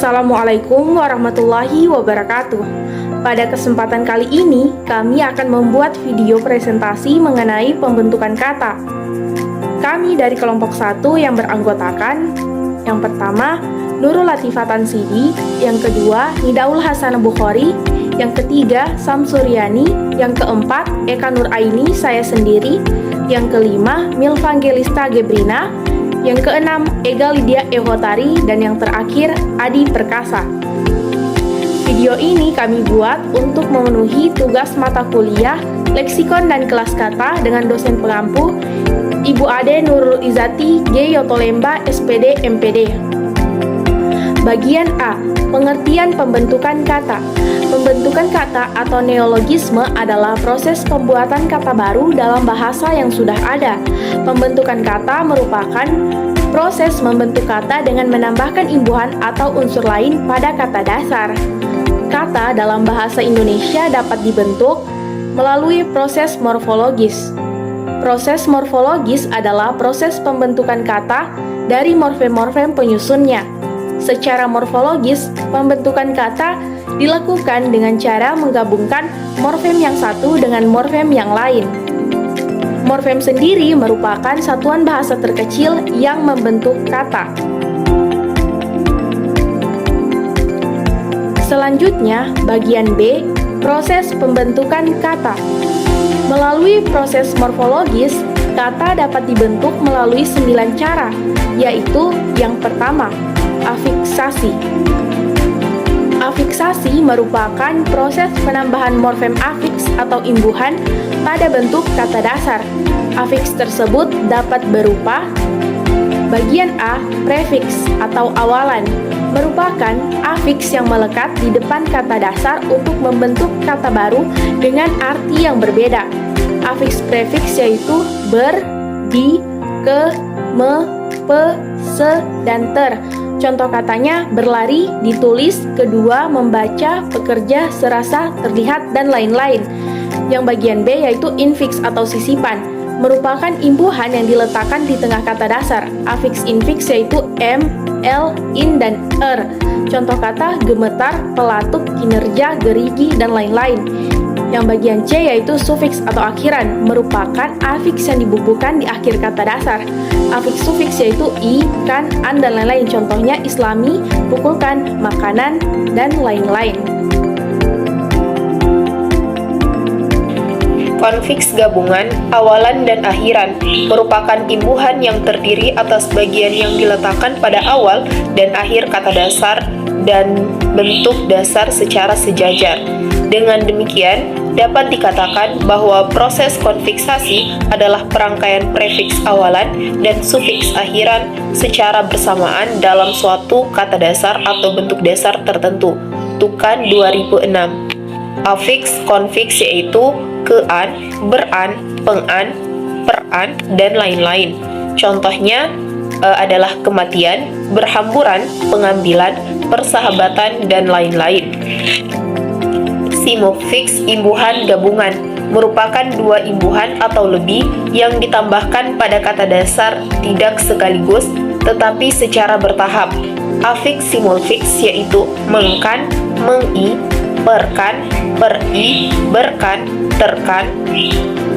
Assalamualaikum warahmatullahi wabarakatuh. Pada kesempatan kali ini, kami akan membuat video presentasi mengenai pembentukan kata. Kami dari kelompok 1 yang beranggotakan, yang pertama, Nurul Latifah Tansidi, yang kedua, Nidaul Hasan Bukhari, yang ketiga, Samsuryani, yang keempat, Eka Nur Aini, saya sendiri, yang kelima, Milvangelista Gebrina, yang keenam, Ega Lydia Ehotari, dan yang terakhir, Adi Perkasa. Video ini kami buat untuk memenuhi tugas mata kuliah Leksikon dan Kelas Kata dengan dosen pengampu Ibu Ade Nurul Izati G. Yotolemba, SPD, MPD. Bagian A. Pengertian pembentukan kata. Pembentukan kata atau neologisme adalah proses pembuatan kata baru dalam bahasa yang sudah ada. Pembentukan kata merupakan proses membentuk kata dengan menambahkan imbuhan atau unsur lain pada kata dasar. Kata dalam bahasa Indonesia dapat dibentuk melalui proses morfologis. Proses morfologis adalah proses pembentukan kata dari morfem-morfem penyusunnya. Secara morfologis, pembentukan kata dilakukan dengan cara menggabungkan morfem yang satu dengan morfem yang lain. Morfem sendiri merupakan satuan bahasa terkecil yang membentuk kata. Selanjutnya, bagian B, proses pembentukan kata. Melalui proses morfologis, kata dapat dibentuk melalui 9 cara, yaitu yang pertama, afiksasi. Afiksasi merupakan proses penambahan morfem afiks atau imbuhan pada bentuk kata dasar. Afiks tersebut dapat berupa bagian A, prefiks atau awalan, merupakan afiks yang melekat di depan kata dasar untuk membentuk kata baru dengan arti yang berbeda. Afiks prefiks yaitu ber, di, ke, me, pe, se, dan ter. Contoh katanya berlari, ditulis, kedua, membaca, pekerja, serasa, terlihat, dan lain-lain. Yang bagian B yaitu infiks atau sisipan, merupakan imbuhan yang diletakkan di tengah kata dasar. Afiks infiks yaitu m, l, in, dan er. Contoh kata gemetar, pelatuk, kinerja, gerigi, dan lain-lain. Yang bagian C yaitu sufiks atau akhiran, merupakan afiks yang dibubuhkan di akhir kata dasar. Afiks sufiks yaitu i, kan, an, dan lain-lain. Contohnya islami, pukulkan, makanan, dan lain-lain. Konfiks gabungan, awalan dan akhiran merupakan imbuhan yang terdiri atas bagian yang diletakkan pada awal dan akhir kata dasar dan bentuk dasar secara sejajar. Dengan demikian, dapat dikatakan bahwa proses konfiksasi adalah perangkaian prefiks awalan dan sufiks akhiran secara bersamaan dalam suatu kata dasar atau bentuk dasar tertentu. Tukan 2006. Afiks konfiks yaitu kean, beran, pengan, peran, dan lain-lain. Contohnya adalah kematian, berhamburan, pengambilan, persahabatan, dan lain-lain. Simofiks imbuhan gabungan merupakan dua imbuhan atau lebih yang ditambahkan pada kata dasar tidak sekaligus tetapi secara bertahap. Afiks simulfiks yaitu mengkan, mengi, perkan, peri, berkan, terkan,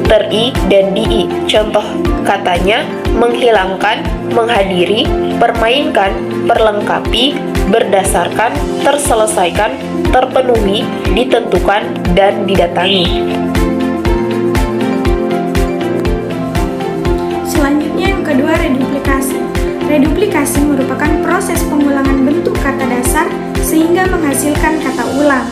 teri, dan dii. Contoh katanya menghilangkan, menghadiri, permainkan, perlengkapi, berdasarkan, terselesaikan, terpenuhi, ditentukan, dan didatangi. Selanjutnya yang kedua, reduplikasi. Reduplikasi merupakan proses pengulangan bentuk kata dasar sehingga menghasilkan kata ulang.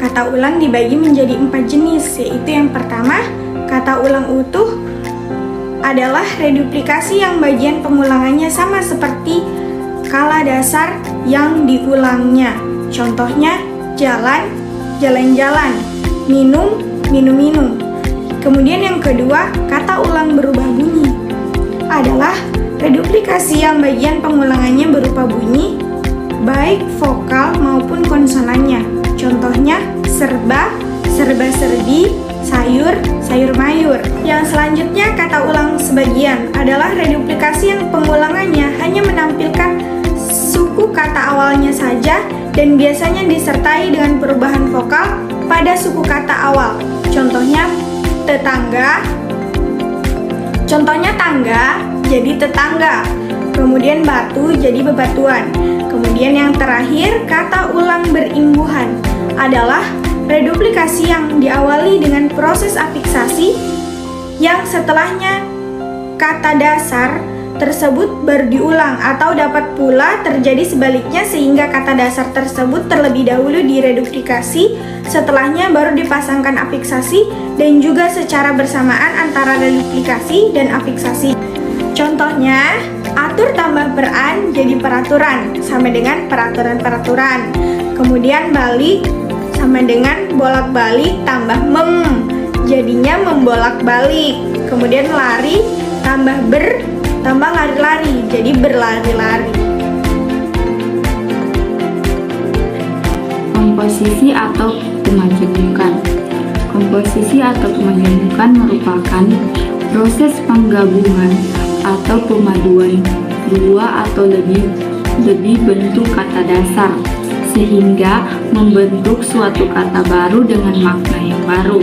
Kata ulang dibagi menjadi 4 jenis, yaitu yang pertama, kata ulang utuh adalah reduplikasi yang bagian pengulangannya sama seperti kala dasar yang diulangnya. Contohnya, jalan, jalan-jalan, minum, minum-minum. Kemudian yang kedua, kata ulang berubah bunyi adalah reduplikasi yang bagian pengulangannya berupa bunyi, baik vokal maupun konsonannya. Contohnya, serba, serba-serbi, sayur, sayur-mayur. Yang selanjutnya, kata ulang sebagian adalah reduplikasi yang pengulangannya hanya menampilkan suku suku kata awalnya saja dan biasanya disertai dengan perubahan vokal pada suku kata awal. Contohnya tetangga. Contohnya tangga jadi tetangga. Kemudian batu jadi bebatuan. Kemudian yang terakhir, kata ulang berimbuhan adalah reduplikasi yang diawali dengan proses afiksasi yang setelahnya kata dasar tersebut baru diulang, atau dapat pula terjadi sebaliknya sehingga kata dasar tersebut terlebih dahulu direduplikasi, setelahnya baru dipasangkan afiksasi, dan juga secara bersamaan antara reduplikasi dan afiksasi. Contohnya, atur tambah beran jadi peraturan, sama dengan peraturan-peraturan. Kemudian balik sama dengan bolak-balik tambah jadinya membolak-balik. Kemudian lari tambah tambah lari-lari, jadi berlari-lari. Komposisi atau pemajemukan. Komposisi atau pemajemukan merupakan proses penggabungan atau pemaduan dua atau lebih bentuk kata dasar sehingga membentuk suatu kata baru dengan makna yang baru.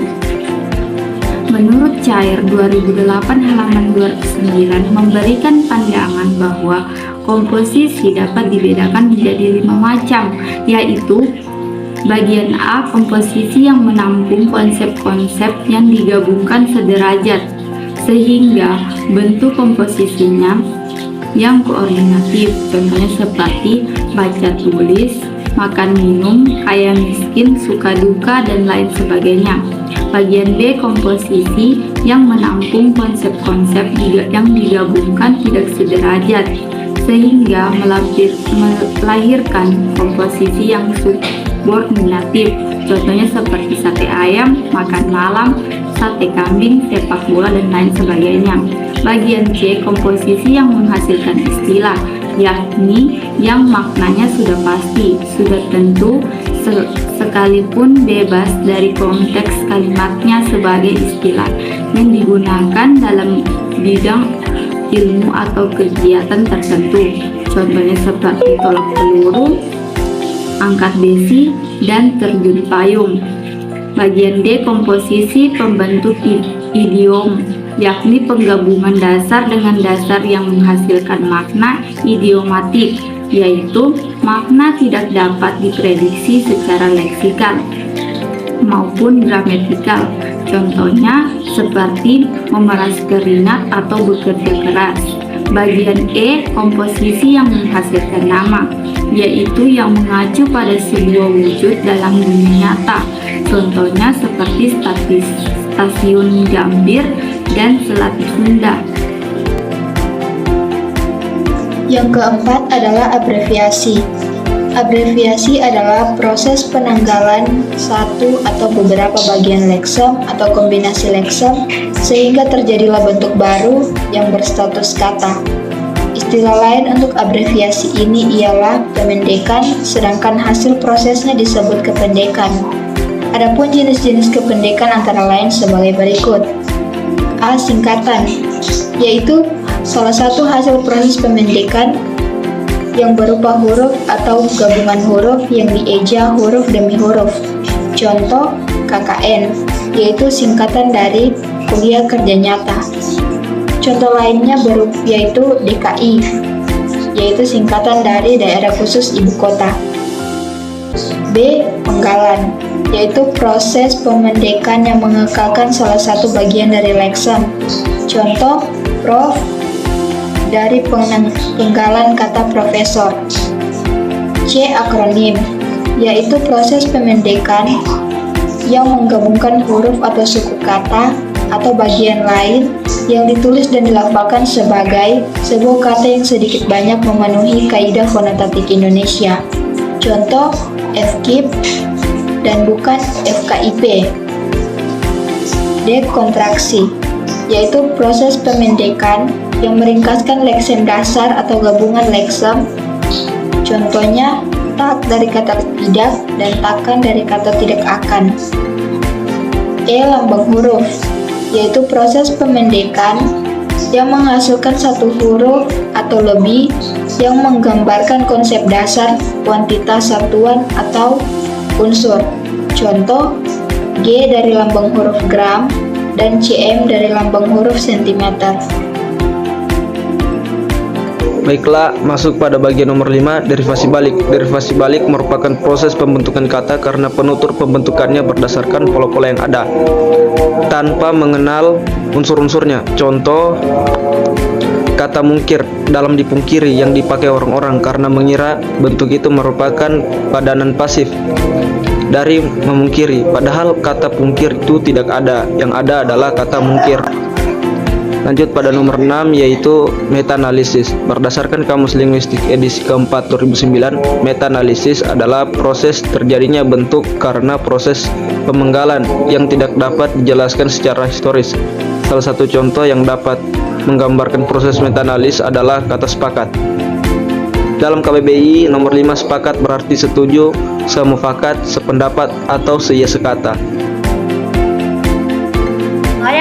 Menurut Cair 2008 halaman 209 memberikan pandangan bahwa komposisi dapat dibedakan menjadi 5 macam, yaitu bagian A, komposisi yang menampung konsep-konsep yang digabungkan sederajat sehingga bentuk komposisinya yang koordinatif, contohnya seperti baca tulis, makan minum, kaya miskin, suka duka, dan lain sebagainya. Bagian B, komposisi yang menampung konsep-konsep yang digabungkan tidak sederajat sehingga melahirkan komposisi yang subordinatif, contohnya seperti sate ayam, makan malam, sate kambing, sepak bola, dan lain sebagainya. Bagian C, komposisi yang menghasilkan istilah, yakni yang maknanya sudah pasti, sudah tentu, sekalipun bebas dari konteks kalimatnya sebagai istilah yang digunakan dalam bidang ilmu atau kegiatan tertentu, contohnya seperti tolak peluru, angkat besi, dan terjun payung. Bagian D, komposisi pembentuk idiom, yakni penggabungan dasar dengan dasar yang menghasilkan makna idiomatik, yaitu makna tidak dapat diprediksi secara leksikal maupun gramatikal. Contohnya seperti memeras keringat atau bekerja keras. Bagian E, komposisi yang menghasilkan nama, yaitu yang mengacu pada sebuah wujud dalam dunia nyata. Contohnya seperti stasiun Gambir dan Selat Sunda. Yang keempat adalah abreviasi. Abreviasi adalah proses penanggalan satu atau beberapa bagian leksem atau kombinasi leksem sehingga terjadilah bentuk baru yang berstatus kata. Istilah lain untuk abreviasi ini ialah pemendekan, sedangkan hasil prosesnya disebut kependekan. Adapun jenis-jenis kependekan antara lain sebagai berikut. A. Singkatan, yaitu salah satu hasil proses pemendekan yang berupa huruf atau gabungan huruf yang dieja huruf demi huruf. Contoh KKN, yaitu singkatan dari Kuliah Kerja Nyata. Contoh lainnya yaitu DKI, yaitu singkatan dari Daerah Khusus Ibu Kota. B. Penggalan, yaitu proses pemendekan yang mengekalkan salah satu bagian dari leksem. Contoh Prof dari penggalan kata profesor. C. Akronim, yaitu proses pemendekan yang menggabungkan huruf atau suku kata atau bagian lain yang ditulis dan dilafalkan sebagai sebuah kata yang sedikit banyak memenuhi kaidah fonetik Indonesia. Contoh FKIP dan bukan FKIP. D. Kontraksi, yaitu proses pemendekan yang meringkaskan leksem dasar atau gabungan leksem. Contohnya tak dari kata tidak dan takkan dari kata tidak akan. E. Lambang huruf, yaitu proses pemendekan yang menghasilkan satu huruf atau lebih yang menggambarkan konsep dasar kuantitas satuan atau unsur. Contoh, G dari lambang huruf gram dan cm dari lambang huruf sentimeter. Baiklah, masuk pada bagian nomor 5, derivasi balik. Derivasi balik merupakan proses pembentukan kata karena penutur pembentukannya berdasarkan pola-pola yang ada, tanpa mengenal unsur-unsurnya. Contoh, kata mungkir dalam dipungkiri yang dipakai orang-orang karena mengira bentuk itu merupakan padanan pasif dari memungkiri, padahal kata pungkir itu tidak ada, yang ada adalah kata mungkir. Lanjut pada nomor 6, yaitu meta-analisis. Berdasarkan Kamus Linguistik edisi keempat 2009, meta-analisis adalah proses terjadinya bentuk karena proses pemenggalan yang tidak dapat dijelaskan secara historis. Salah satu contoh yang dapat menggambarkan proses meta-analis adalah kata sepakat. Dalam KBBI, nomor 5 sepakat berarti setuju, semufakat, sependapat, atau seia sekata.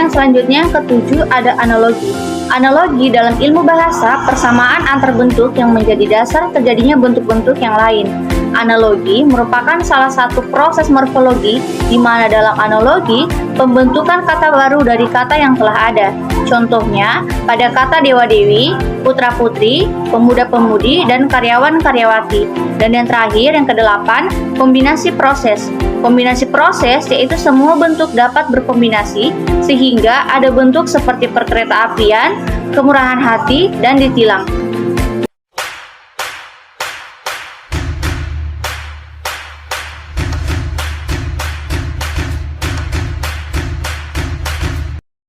Yang selanjutnya, ketujuh, ada analogi. Analogi dalam ilmu bahasa, persamaan antar bentuk yang menjadi dasar terjadinya bentuk-bentuk yang lain. Analogi merupakan salah satu proses morfologi di mana dalam analogi pembentukan kata baru dari kata yang telah ada. Contohnya pada kata dewa-dewi, putra-putri, pemuda-pemudi, dan karyawan-karyawati. Dan yang terakhir, yang kedelapan, kombinasi proses. Kombinasi proses yaitu semua bentuk dapat berkombinasi sehingga ada bentuk seperti perkereta apian, kemurahan hati, dan ditilang.